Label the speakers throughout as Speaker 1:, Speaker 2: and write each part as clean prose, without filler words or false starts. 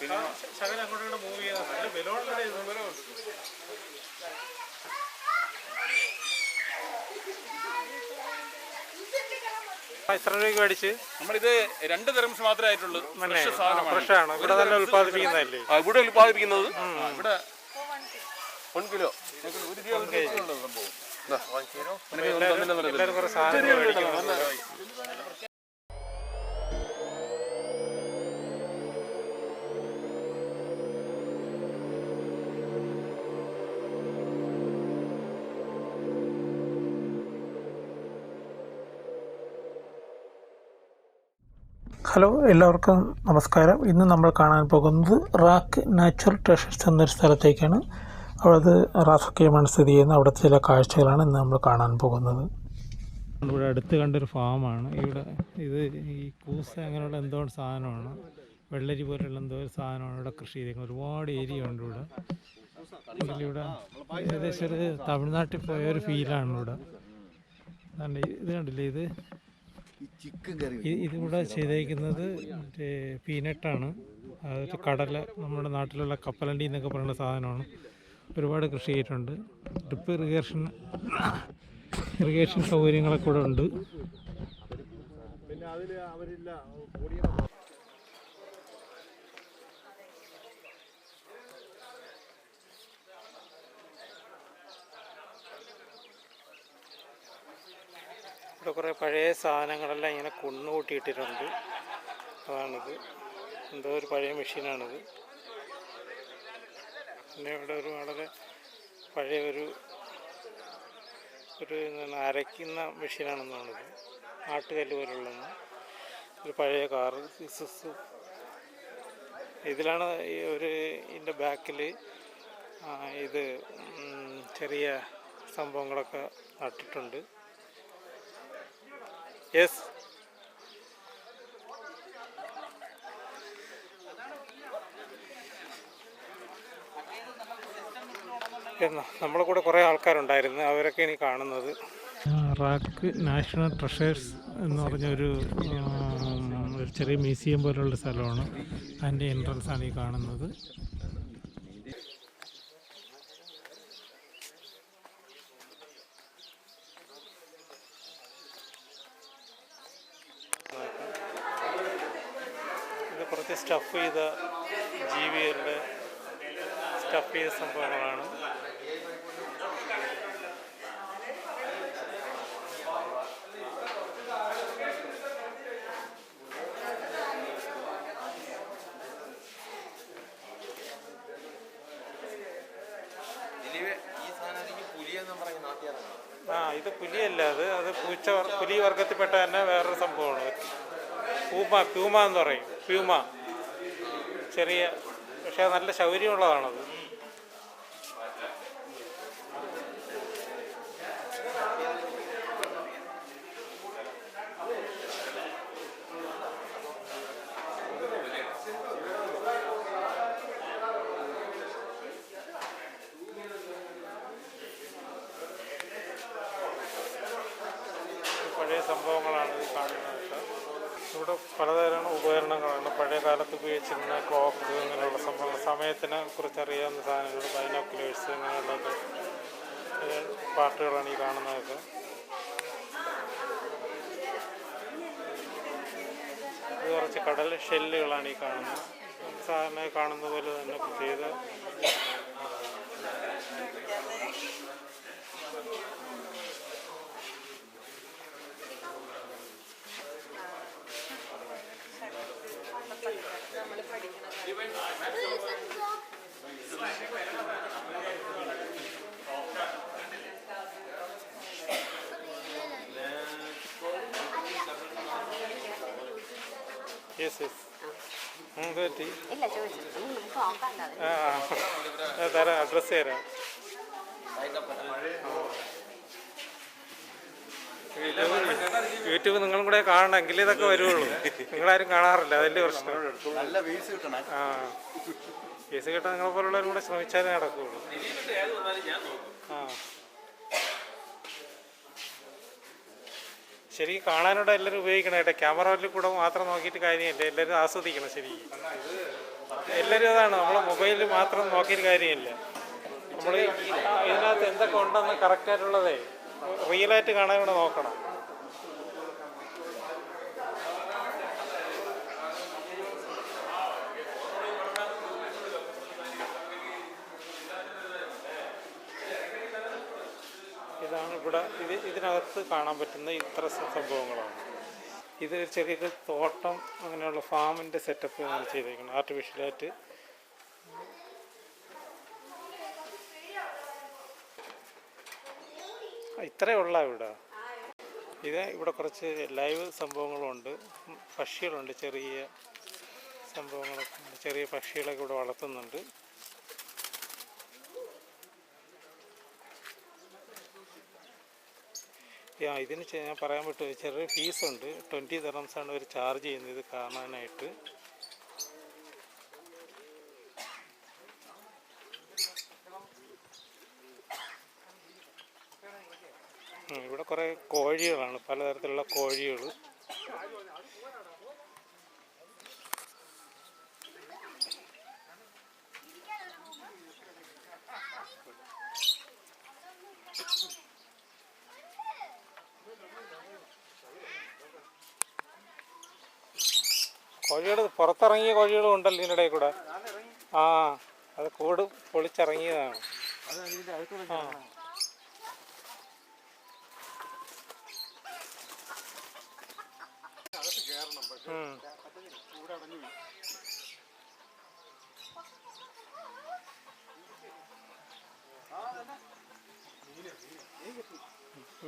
Speaker 1: പിന്നെ ശകലം അങ്ങോട്ട് മൂവ് ചെയ്താൽ നല്ല ബലമുള്ള എത്ര രൂപയ്ക്ക് മേടിച്ച്?
Speaker 2: നമ്മളിത് 2 ദിർഹംസ് മാത്രമേ ആയിട്ടുള്ളൂ.
Speaker 1: ഫ്രഷാണ്. ഇവിടെ തന്നെ ഉൽപ്പാദിപ്പിക്കുന്നതല്ലേ?
Speaker 2: ഇവിടെ ഉൽപ്പാദിപ്പിക്കുന്നത് ഇവിടെ 1 കിലോ 1 കിലോ സംഭവം.
Speaker 1: എല്ലാവരും കുറേ സാധനങ്ങൾ മേടിക്കുന്നു.
Speaker 3: ഹലോ, എല്ലാവർക്കും നമസ്കാരം. ഇന്ന് നമ്മൾ കാണാൻ പോകുന്നത് റാക്ക് നാച്ചുറൽ ട്രഷേഴ്സ് എന്നൊരു സ്ഥലത്തേക്കാണ്. അവിടെ റാഫക്കയുമാണ് സ്ഥിതി ചെയ്യുന്നത്. അവിടുത്തെ ചില കാഴ്ചകളാണ് ഇന്ന് നമ്മൾ കാണാൻ പോകുന്നത്. ഇവിടെ അടുത്ത് കണ്ടൊരു ഫാമാണ്. ഇത് ഈ കൂസ അങ്ങനെയുള്ള എന്തോ സാധനമാണ്, വെള്ളരി പോലെയുള്ള എന്തോ ഒരു സാധനമാണ് ഇവിടെ കൃഷി ചെയ്തിരിക്കുന്നത്. ഒരുപാട് ഏരിയ ഉണ്ട് ഇവിടെ. ഇതിലിവിടെ ഏകദേശം ഒരു തമിഴ്നാട്ടിൽ പോയൊരു ഫീലാണ് ഇവിടെ. ഇത് കണ്ടില്ലേ, ഇതിവിടെ ചെയ്തേക്കുന്നത് മറ്റേ പീനട്ടാണ്. അതായത് കടല, നമ്മുടെ നാട്ടിലുള്ള കപ്പലണ്ടി എന്നൊക്കെ പറയുന്ന സാധനമാണ്. ഒരുപാട് കൃഷി ചെയ്തിട്ടുണ്ട്. ഡ്രിപ്പ് ഇറിഗേഷൻ സൗകര്യങ്ങളൊക്കെ ഇവിടെ ഉണ്ട്. ഇവിടെ കുറേ പഴയ സാധനങ്ങളെല്ലാം ഇങ്ങനെ കുന്നുകൂട്ടിയിട്ടിട്ടുണ്ട്. അതാണിത്. എന്തോ ഒരു പഴയ മെഷീനാണിത്. പിന്നെ ഇവിടെ ഒരു വളരെ പഴയ ഒരു അരയ്ക്കുന്ന മെഷീനാണെന്നാണിത്. ആട്ടുകല്ല് പോലുള്ളതാണ്. ഒരു പഴയ കാറ് ഇസുസു. ഇതിലാണ് ഇതിൻ്റെ ബാക്കിൽ ഇത് ചെറിയ സംഭവങ്ങളൊക്കെ നട്ടിട്ടുണ്ട്. യെസ്, നമ്മളെ കൂടെ കുറേ ആൾക്കാരുണ്ടായിരുന്നു. അവരൊക്കെയാണ് ഈ കാണുന്നത്. റാക്ക് നാഷണൽ ട്രഷേഴ്സ് എന്ന് പറഞ്ഞൊരു ചെറിയ മ്യൂസിയം പോലുള്ള സ്ഥലമാണ്. അതിൻ്റെ എൻട്രൻസ് ആണ് ഈ കാണുന്നത്. ഇത് കുറച്ച് സ്റ്റഫ് ചെയ്ത ജീവികളുടെ സ്റ്റഫ് ചെയ്ത സംഭവങ്ങളാണ്. ഇത് പുലിയല്ല, അത് പുലി വർഗത്തിൽപ്പെട്ട തന്നെ വേറൊരു സംഭവമാണ്. പ്യൂമ എന്ന് പറയും. പ്യൂമ ചെറിയ, പക്ഷെ നല്ല ശൗര്യമുള്ളതാണത്. പഴയ സംഭവങ്ങളാണ് ഇത് കാണുന്നത്. ഇവിടെ പലതരം ഉപകരണങ്ങളാണ്. പഴയ കാലത്ത് ഉപയോഗിച്ചിരുന്ന ക്ലോക്ക്, ഇങ്ങനെയുള്ള സംഭവങ്ങൾ, സമയത്തിനെ കുറിച്ചറിയാവുന്ന സാധനങ്ങൾ, ബൈനോക്കുലേഴ്സ്, ഇങ്ങനെയുള്ളത് പാർട്ടുകളാണ് ഈ കാണുന്നതൊക്കെ. ഇത് കുറച്ച് കടൽ ഷെല്ലുകളാണ് ഈ കാണുന്നത്. സാധാരണ കാണുന്ന പോലെ തന്നെ ചെയ്ത തരാം, അഡ്രസ്സ് തരാം. യൂട്യൂബ് നിങ്ങളും കൂടെ കാണണമെങ്കിൽ ഇതൊക്കെ വരുള്ളൂ. നിങ്ങളാരും കാണാറില്ല, അതിൻ്റെ പ്രശ്നം. കേസ് കിട്ടാൻ നിങ്ങളെ പോലുള്ളവരും കൂടെ ശ്രമിച്ചാലേ നടക്കുകയുള്ളൂ. ശരിക്കും കാണാനോടെ എല്ലാവരും ഉപയോഗിക്കണം കേട്ടോ. ക്യാമറയിൽ കൂടെ മാത്രം നോക്കിയിട്ട് കാര്യമില്ല, എല്ലാവരും ആസ്വദിക്കണം ശരിക്കും.
Speaker 1: എല്ലാവരും അതാണ്, നമ്മൾ മൊബൈലിൽ മാത്രം നോക്കിയൊരു കാര്യമില്ല. നമ്മൾ ഇതിനകത്ത് എന്തൊക്കെ ഉണ്ടെന്ന് കറക്റ്റായിട്ടുള്ളതേ റിയലായിട്ട് കാണാൻ കൂടെ നോക്കണം. ഇതാണ് ഇവിടെ ഇതിനകത്ത് കാണാൻ പറ്റുന്ന ഇത്ര സംഭവങ്ങളാണ്. ഇത് ചെറിയൊരു തോട്ടം അങ്ങനെയുള്ള ഫാമിൻ്റെ സെറ്റപ്പ് ആണ് ചെയ്തേക്കുന്നത് ആർട്ടിഫിഷ്യലായിട്ട്. ഇത്രയേ ഉള്ള ഇവിടെ. ഇവിടെ കുറച്ച് ലൈവ് സംഭവങ്ങളുണ്ട്, പക്ഷികളുണ്ട്, ചെറിയ സംഭവങ്ങളൊക്കെ ഉണ്ട്, ചെറിയ പക്ഷികളൊക്കെ ഇവിടെ വളർത്തുന്നുണ്ട്. ഇതിന് ഞാൻ പറയാൻ പറ്റുമോ, ചെറിയ ഫീസുണ്ട്. 20 dirhams ആണ് അവർ ചാർജ് ചെയ്യുന്നത് ഇത് കാണാനായിട്ട്. ഇവിടെ കുറേ കോഴികളാണ്, പലതരത്തിലുള്ള കോഴികൾ. കോഴികൾ പുറത്തിറങ്ങിയ കോഴികളും ഉണ്ടല്ലോ ഇതിനിടയിൽ കൂടെ. ആ, അത് കൂട് പൊളിച്ചിറങ്ങിയതാണ്. ആ,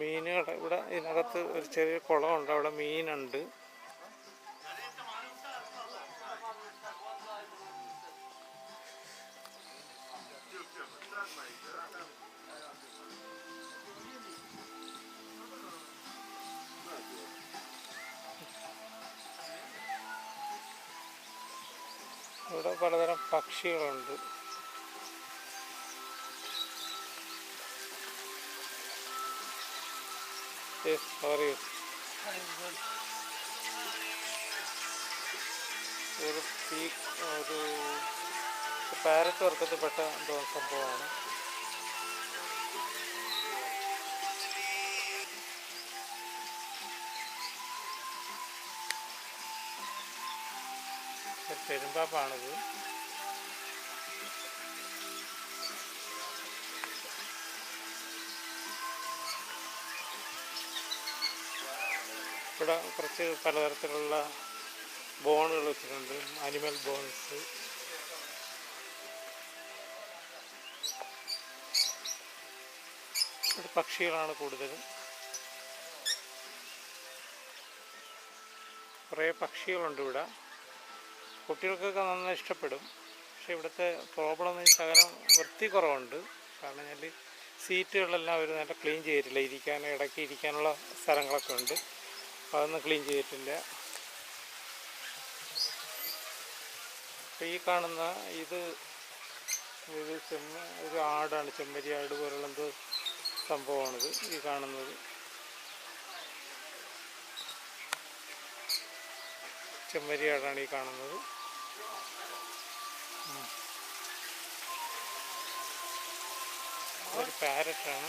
Speaker 1: മീനുകൾ ഇവിടെ ഇതിനകത്ത് ഒരു ചെറിയ കുളമുണ്ട്, അവിടെ മീനുണ്ട്. ഇവിടെ പലതരം പക്ഷികളുണ്ട്. ഒരു പാരറ്റ് വർക്കത്തിൽപ്പെട്ട എന്തോ സംഭവമാണ്. പെരുമ്പാപ്പാണിത്. ഇവിടെ കുറച്ച് പലതരത്തിലുള്ള ബോണുകൾ വെച്ചിട്ടുണ്ട്, അനിമൽ ബോൺസ്. ഇവിടെ പക്ഷികളാണ് കൂടുതലും. കുറേ പക്ഷികളുണ്ട് ഇവിടെ. കുട്ടികൾക്കൊക്കെ നന്നായി ഇഷ്ടപ്പെടും. പക്ഷേ ഇവിടുത്തെ പ്രോബ്ലം എന്ന് വെച്ചാൽ ശകലം വൃത്തി കുറവുണ്ട്. കാരണം വെച്ചാൽ സീറ്റുകളെല്ലാം അവർ നല്ല ക്ലീൻ ചെയ്തിട്ടില്ല. ഇടയ്ക്ക് ഇരിക്കാനുള്ള സ്ഥലങ്ങളൊക്കെ ഉണ്ട്, അതൊന്നും ക്ലീൻ ചെയ്തിട്ടില്ല. അപ്പോൾ ഈ കാണുന്ന ഇത് ഒരു ആടാണ്, ചെമ്മരി ആട് പോലുള്ള എന്തോ സംഭവമാണിത് ഈ കാണുന്നത്. ചെമ്മരി ആടാണ് ഈ കാണുന്നത്. ഒരു പാരറ്റാണ്.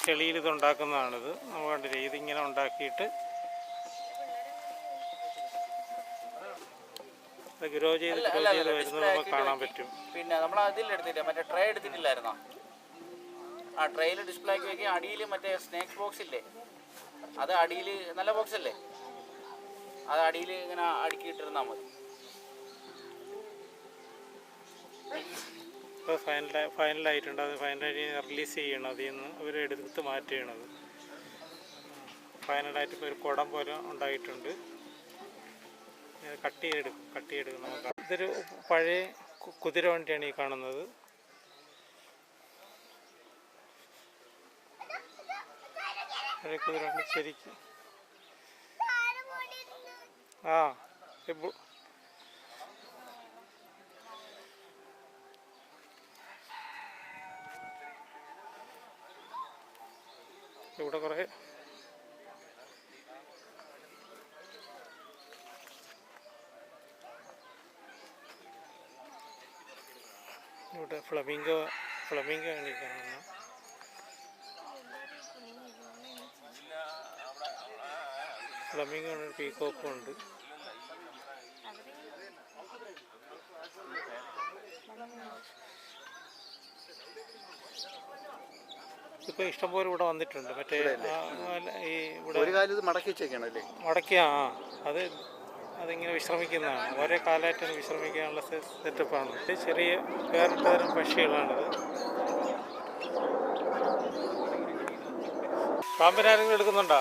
Speaker 1: ചെളിയിൽ ഇതുണ്ടാക്കുന്നതാണിത്. നമ്മൾ കണ്ടില്ലേ, ഇതിങ്ങനെ ഉണ്ടാക്കിയിട്ട് ഗ്രോ ചെയ്ത് വരുന്നത് നമുക്ക് കാണാൻ പറ്റും.
Speaker 4: പിന്നെ നമ്മൾ അതിലെടുത്തില്ല, മറ്റേ ട്രേ എടുത്തിട്ടില്ലായിരുന്നോ? ആ ട്രേയിൽ ഡിസ്പ്ലേ ആക്കി വയ്ക്കുക. അടിയിൽ മറ്റേ സ്നാക്സ് ബോക്സ് ഇല്ലേ, അത് അടിയിൽ നല്ല ബോക്സ് അല്ലേ, അത് അടിയിൽ ഇങ്ങനെ അടുക്കിയിട്ടിരുന്നാൽ മതി.
Speaker 1: ഇപ്പോൾ ഫൈനലായിട്ടുണ്ട്. അത് ഫൈനലായിട്ട് റിലീസ് ചെയ്യണം. അതിൽ നിന്ന് അവർ എടുത്ത് മാറ്റുകയാണത്. ഫൈനലായിട്ട് ഇപ്പോൾ ഒരു കുടം പോലെ ഉണ്ടായിട്ടുണ്ട്. കട്ട് ചെയ്തെടുക്കും നമുക്ക്. ഇതൊരു പഴയ കുതിര വണ്ടിയാണ് ഈ കാണുന്നത്. പഴയ കുതിര വണ്ടി ശരിക്കും. ആ, ഇവിടെ കുറേ ഇവിടെ ഫ്ലമിംഗോ ആണ് ഈ കാണുന്നത്. ഫ്ലമിംഗോ ഉണ്ട്, പീക്കോക്കും ഉണ്ട്. ഇപ്പൊ ഇഷ്ടംപോലെ ഇവിടെ വന്നിട്ടുണ്ട്. മറ്റേ ഈ ഇവിടെ
Speaker 2: ഒരു കാലം ഇത് മടക്കി വെച്ചേക്കാണല്ലേ?
Speaker 1: മടക്കിയ അതിങ്ങനെ വിശ്രമിക്കുന്നതാണ്. ഒരേ കാലമായിട്ട് വിശ്രമിക്കാനുള്ള സെറ്റപ്പാണ്. ചെറിയ വേറിട്ട തരം പക്ഷികളാണിത്. പാമ്പിനാരെങ്കിലും എടുക്കുന്നുണ്ടോ?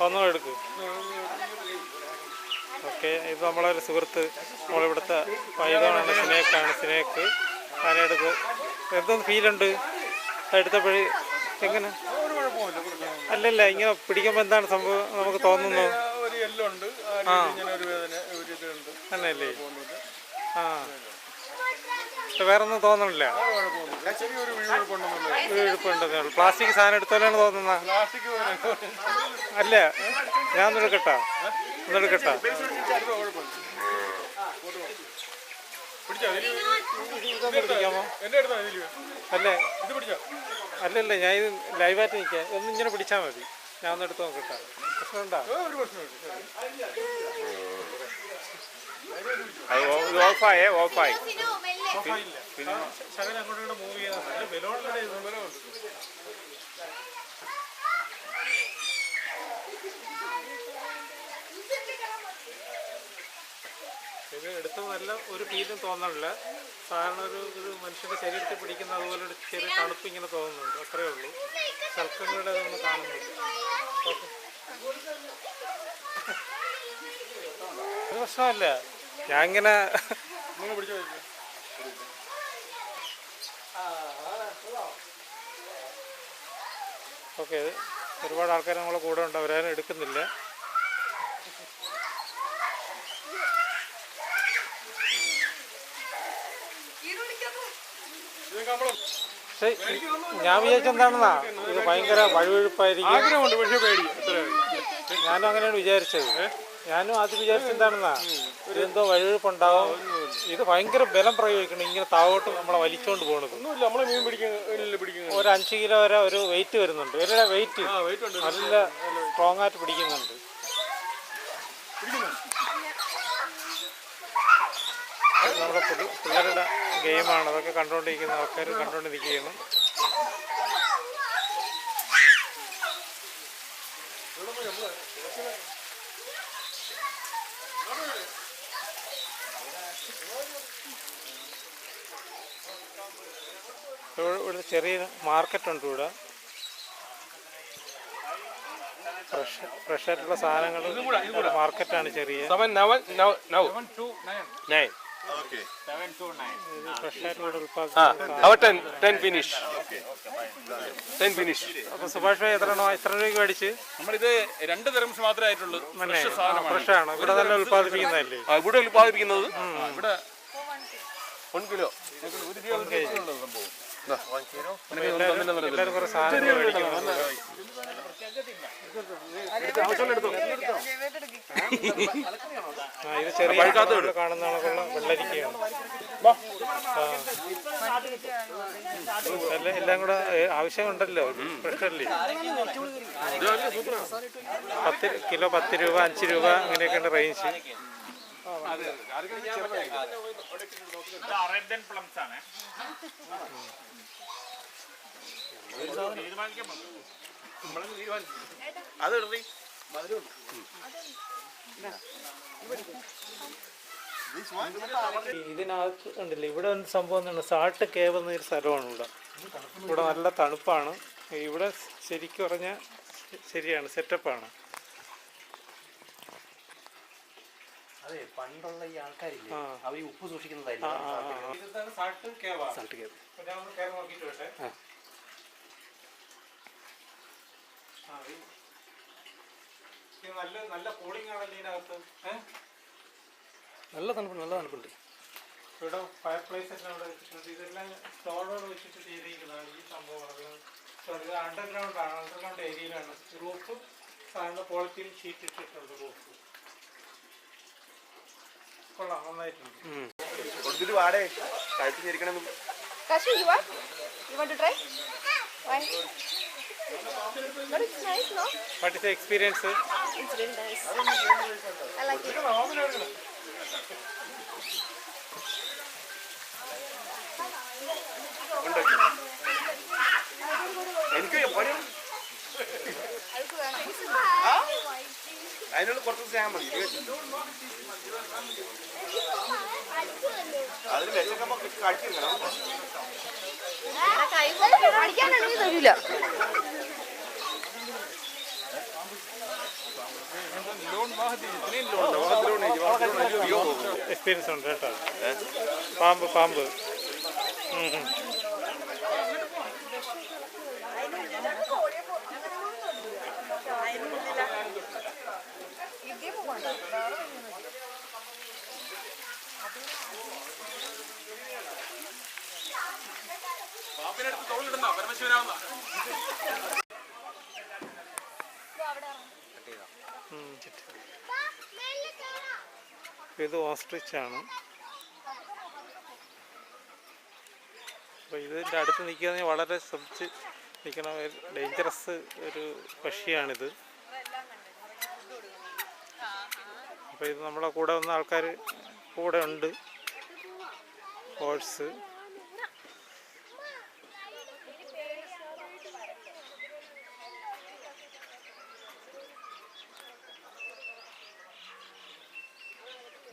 Speaker 1: ഒന്നും എടുക്കും. ഓക്കെ, ഇത് നമ്മളൊരു സുഹൃത്ത്, നമ്മളിവിടുത്തെ പൈതമാണ്, സ്നേക്ക് അതിനെടുക്കും. എന്തൊന്നും ഫീലുണ്ട് എടുത്തപ്പോഴേ? എങ്ങനെ? അല്ലല്ല, ഇങ്ങനെ പിടിക്കുമ്പോൾ എന്താണ് സംഭവം നമുക്ക് തോന്നുന്നു? തന്നെയല്ലേ? ആ, വേറെ ഒന്നും തോന്നണില്ല. വീഴ്പുണ്ടെന്നുള്ളു. പ്ലാസ്റ്റിക് സാധനം എടുത്തോലാണ് തോന്നുന്ന? അല്ല, ഞാൻ ഒന്നെടുക്കട്ടാ? പിടിക്കാമോ? അല്ലേ, അല്ലല്ല, ഞാൻ ഇത് ലൈവായിട്ട് നിൽക്കാം. ഒന്നിങ്ങനെ പിടിച്ചാൽ മതി. ഞാൻ ഒന്ന് എടുത്ത് നോക്കട്ടെ. പ്രശ്നമുണ്ടോ?
Speaker 2: ഓഫായി
Speaker 1: ശകലം അങ്ങോട്ട് മൂവ് ചെയ്യാൻ ബലൂണിലൂടെ ഇത് എടുത്ത് നല്ല ഒരു ഫീലും തോന്നണില്ല. സാധാരണ ഒരു മനുഷ്യൻ്റെ ശരീരത്തിൽ പിടിക്കുന്ന അതുപോലെ ഒരു ചെറിയ തണുപ്പ് ഇങ്ങനെ തോന്നുന്നുണ്ട്. അത്രയേ ഉള്ളൂ. ശൽക്കങ്ങളുടെ അതൊന്നും കാണുന്നില്ല. അത് പ്രശ്നമല്ല. ഞാൻ ഇങ്ങനെ ഓക്കെ, ഒരുപാട് ആൾക്കാർ നമ്മളെ കൂടെ ഉണ്ട്. അവരാരും എടുക്കുന്നില്ല. ഞാൻ വിചാരിച്ചെന്താണെന്നാ, ഇത് ഭയങ്കര വഴുവഴുപ്പായിരിക്കും. ഞാനും അങ്ങനെയാണ് വിചാരിച്ചത്. ഞാനും ആദ്യം വിചാരിച്ചെന്താണെന്നാ, ഇതെന്തോ വഴുവഴുപ്പുണ്ടാവും. ഇത് ഭയങ്കര ബലം പ്രയോഗിക്കണം. ഇങ്ങനെ താവോട്ട് നമ്മളെ വലിച്ചോണ്ട് പോകണത്. ഒരു 5 കിലോ വരെ ഒരു വെയിറ്റ് വരുന്നുണ്ട്. ഇവരുടെ വെയിറ്റ് നല്ല സ്ട്രോങ് ആയിട്ട് പിടിക്കുന്നുണ്ട്. നമ്മുടെ പിള്ളേരുടെ ഗെയിമാണ്. അതൊക്കെ കണ്ടുകൊണ്ടിരിക്കുന്ന ആൾക്കാർ കണ്ടുകൊണ്ടിരിക്കുകയാണ്. ഇവിടെ ചെറിയ മാർക്കറ്റുണ്ട്. ഇവിടെ ഫ്രഷ് ആയിട്ടുള്ള സാധനങ്ങൾ മാർക്കറ്റാണ്. ചെറിയ ഫ്രഷ് ആയിട്ടുള്ള ഉൽപ്പാദിപ്പിക്കും. അപ്പൊ സുഭാഷ് ഭായി എത്ര രൂപയ്ക്ക് മേടിച്ച്?
Speaker 2: നമ്മളിത് 2 ദിർഹംസ് മാത്രമേ ആയിട്ടുള്ളൂ.
Speaker 1: ഫ്രഷ് ആണ്. ഇവിടെ നല്ല ഉൽപ്പാദിപ്പിക്കുന്നതല്ലേ?
Speaker 2: ഇവിടെ ഉൽപ്പാദിപ്പിക്കുന്നത് ഇവിടെ 1 കിലോ സംഭവം.
Speaker 1: എല്ലാവരും കുറെ സാധനങ്ങൾ മേടിക്കുന്നുണ്ട്. ഇത് ചെറിയ കാണുന്ന കണക്കുള്ള വെള്ളരിക്കയാണ്. എല്ലാം കൂടെ ആവശ്യമുണ്ടല്ലോ. ഫ്രഷല്ലേ? 10 കിലോ 10 രൂപ 5 രൂപ അങ്ങനെയൊക്കെയാണ് റേഞ്ച്.
Speaker 4: അറേബ്യൻ പ്ലംസ് ആണ്.
Speaker 1: ഇതിനകത്ത് ഉണ്ടല്ലോ, ഇവിടെ ഒരു സംഭവം എന്താണ്, സാൾട്ട് കേവ് എന്നൊരു സ്ഥലമാണ്. ഇവിടെ നല്ല തണുപ്പാണ്. ഇവിടെ ശരിക്കും പറഞ്ഞാൽ ശരിയാണ്, സെറ്റപ്പാണ്.
Speaker 5: അതെ, പണ്ടുള്ള ഈ ആൾക്കാരില്ലേ, അവർ ഉപ്പ് സൂക്ഷിക്കുന്നതായിരുന്നു.
Speaker 1: നല്ല കൂളിംഗ് ആണല്ലോ ഇതിനകത്ത്.
Speaker 5: നല്ല തണുപ്പുണ്ട്.
Speaker 1: ഇവിടെ ഫയർ പ്ലേസ് എല്ലാം ഇവിടെ വെച്ചിട്ടുണ്ട്. ഇതെല്ലാം സ്റ്റോറോട് വെച്ചിട്ട് ചെയ്തിരിക്കുന്നതാണ് ഈ സംഭവം. ഇത് അണ്ടർഗ്രൗണ്ടാണ്, അണ്ടർഗ്രൗണ്ട് ഏരിയയിലാണ്. റൂഫ് സാധാരണ പോളിത്തീൻ ഷീറ്റ് ഇട്ടിട്ടുണ്ട് റൂഫ്. കൊള്ളാം, നന്നായിട്ടുണ്ട്.
Speaker 2: കൊടുത്തിട്ട് വാടേ കഴിച്ചിരിക്കണം.
Speaker 6: Kashu, you want? You want to try? Why? But it's nice, no?
Speaker 1: What is the experience?
Speaker 6: It's really nice. I like it.
Speaker 2: എനിക്ക് പണി അതിനുള്ള കുറച്ച് സ്നേഹം മതി. അതിന് വിശക്കുമ്പോ കഴിച്ചിരിക്കണം.
Speaker 6: പഠിക്കാനാണെങ്കിൽ തരൂല.
Speaker 1: എക്സ്പീരിയൻസ് ഉണ്ട് കേട്ടോ. പാമ്പ് പാമ്പ് ഇത് ഓസ്ട്രിച്ചാണ്. അപ്പോൾ ഇതിൻ്റെ അടുത്ത് നിൽക്കുകയാണെങ്കിൽ വളരെ ശ്രദ്ധിച്ച് നിൽക്കണം. ഡേഞ്ചറസ് ഒരു പക്ഷിയാണിത്. അപ്പോൾ ഇത് നമ്മളെ കൂടെ വന്ന ആൾക്കാർ കൂടെ ഉണ്ട്. ഹോഴ്സ്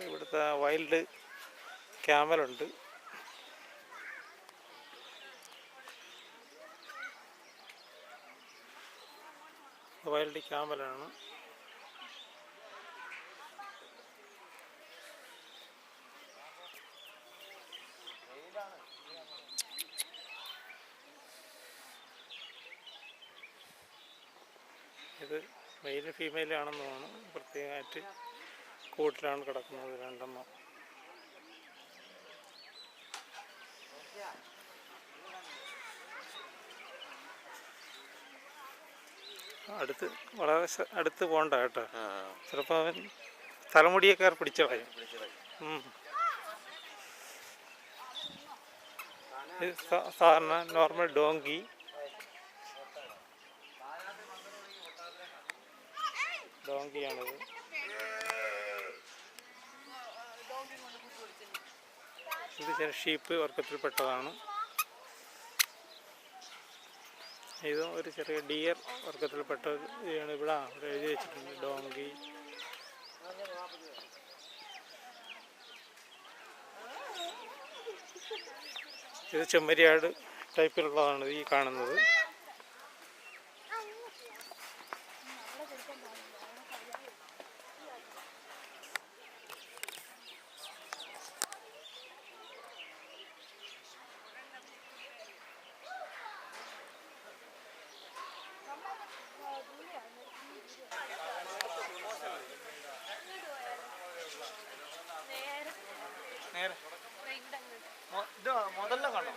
Speaker 1: ഇവിടുത്തെ വൈൽഡ് ക്യാമലുണ്ട്. വൈൽഡ് ക്യാമലാണ്. ഇത് മെയിലും ഫീമെയിലും ആണെന്ന് തോന്നുന്നു. പ്രത്യേകമായിട്ട് കൂട്ടിലാണ് കിടക്കുന്നത് രണ്ടെണ്ണം. അടുത്ത് വളരെ അടുത്ത് പോകണ്ട കേട്ടോ. ചിലപ്പോൾ അവൻ തലമുടിയൊക്കെ പിടിച്ചു കളയും. ഇത് സാധാരണ നോർമൽ ഡോങ്കി. ഡോങ്കിയാണിത്. ഇത് ചില ഷീപ്പ് വർഗത്തിൽപ്പെട്ടതാണ്. ഇതും ഒരു ചെറിയ ഡിയർ വർഗത്തിൽപ്പെട്ടത് ആണ്. ഇവിടെ എഴുതി വെച്ചിട്ടുണ്ട് ഡോങ്കി. ഇത് ചെമ്മരിയാട് ടൈപ്പിലുള്ളതാണ് ഈ കാണുന്നത്. ഇത് മുതല കാണോ?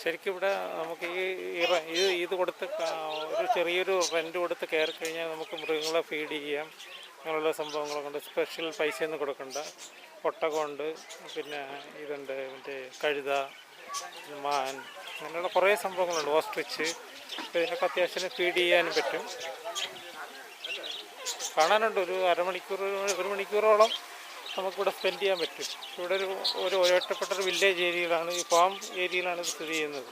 Speaker 1: ശരിക്കും ഇവിടെ നമുക്ക് ഇത് കൊടുത്ത് ഒരു ചെറിയൊരു റെൻ്റ് കൊടുത്ത് കയറി കഴിഞ്ഞാൽ നമുക്ക് മൃഗങ്ങളെ ഫീഡ് ചെയ്യാം. അങ്ങനെയുള്ള സംഭവങ്ങളൊക്കെ ഉണ്ട്. സ്പെഷ്യൽ പൈസയൊന്നും കൊടുക്കണ്ട. ഒട്ടകമുണ്ട്, പിന്നെ ഇതുണ്ട്, മറ്റേ കഴുത, മാൻ, അങ്ങനെയുള്ള കുറേ സംഭവങ്ങളുണ്ട്. ഓസ്ട്രിച്ച്. ഇതിനൊക്കെ അത്യാവശ്യം ഫീഡ് ചെയ്യാനും പറ്റും. കാണാനുണ്ട്. ഒരു അരമണിക്കൂർ, ഒരു മണിക്കൂറോളം നമുക്കിവിടെ സ്പെൻഡ് ചെയ്യാൻ പറ്റും. ഇവിടെ ഒരു ഒറ്റപ്പെട്ടൊരു വില്ലേജ് ഏരിയയിലാണ്, ഈ ഫാം ഏരിയയിലാണ് ഇത് സ്ഥിതി ചെയ്യുന്നത്.